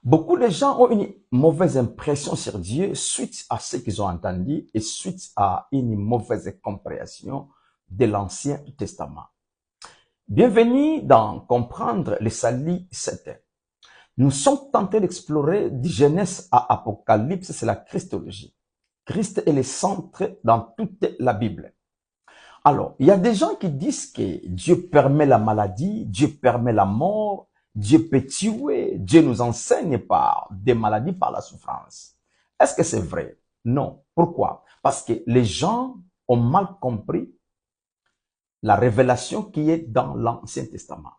Beaucoup de gens ont une mauvaise impression sur Dieu suite à ce qu'ils ont entendu et suite à une mauvaise compréhension de l'Ancien Testament. Bienvenue dans Comprendre le salut certain. Nous sommes tentés d'explorer de Genèse à Apocalypse, c'est la Christologie. Christ est le centre dans toute la Bible. Alors, il y a des gens qui disent que Dieu permet la maladie, Dieu permet la mort, Dieu peut tuer, Dieu nous enseigne par des maladies, par la souffrance. Est-ce que c'est vrai? Non. Pourquoi? Parce que les gens ont mal compris la révélation qui est dans l'Ancien Testament.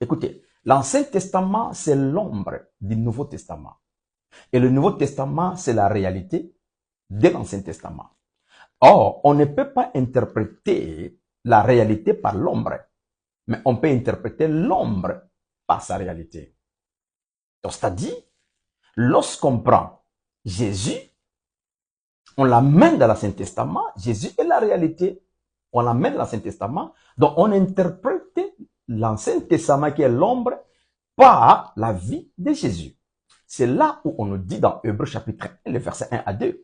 Écoutez, l'Ancien Testament, c'est l'ombre du Nouveau Testament. Et le Nouveau Testament, c'est la réalité de l'Ancien Testament. Or, on ne peut pas interpréter la réalité par l'ombre, mais on peut interpréter l'ombre par sa réalité. Donc, c'est-à-dire, lorsqu'on prend Jésus, on l'amène dans l'Ancien Testament, Jésus est la réalité, on l'amène dans l'Ancien Testament, donc on interprète l'Ancien Testament qui est l'ombre par la vie de Jésus. C'est là où on nous dit dans Hébreux chapitre 1, le verset 1 à 2.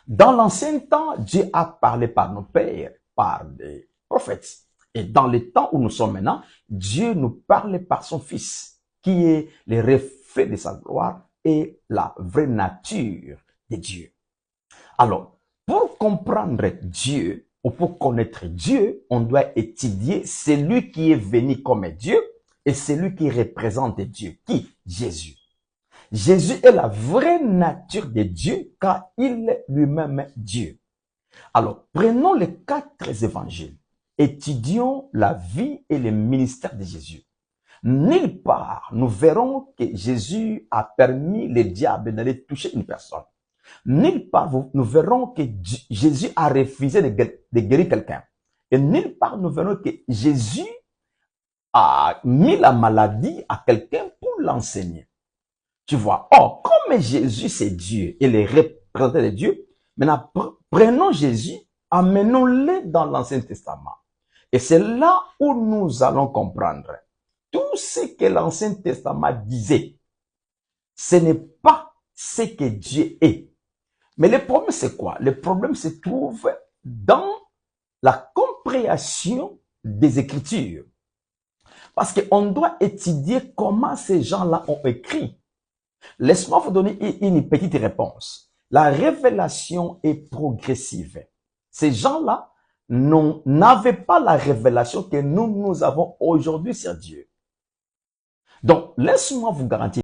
Dans l'ancien temps, Dieu a parlé par nos pères, par des prophètes. Et dans les temps où nous sommes maintenant, Dieu nous parle par son Fils, qui est le reflet de sa gloire et la vraie nature de Dieu. Alors, pour comprendre Dieu, ou pour connaître Dieu, on doit étudier celui qui est venu comme Dieu et celui qui représente Dieu. Qui? Jésus. Jésus est la vraie nature de Dieu car il est lui-même Dieu. Alors, prenons les 4 évangiles. Étudions la vie et le ministère de Jésus. Nulle part, nous verrons que Jésus a permis le diable d'aller toucher une personne. Nulle part, nous verrons que Jésus a refusé de guérir quelqu'un. Et nulle part, nous verrons que Jésus a mis la maladie à quelqu'un pour l'enseigner. Tu vois, or, comme Jésus c'est Dieu et les représentants de Dieu, maintenant prenons Jésus, amenons-le dans l'Ancien Testament. Et c'est là où nous allons comprendre tout ce que l'Ancien Testament disait. Ce n'est pas ce que Dieu est. Mais le problème c'est quoi? Le problème se trouve dans la compréhension des Écritures. Parce qu'on doit étudier comment ces gens-là ont écrit. Laisse-moi vous donner une petite réponse. La révélation est progressive. Ces gens-là n'avaient pas la révélation que nous avons aujourd'hui sur Dieu. Donc, laisse-moi vous garantir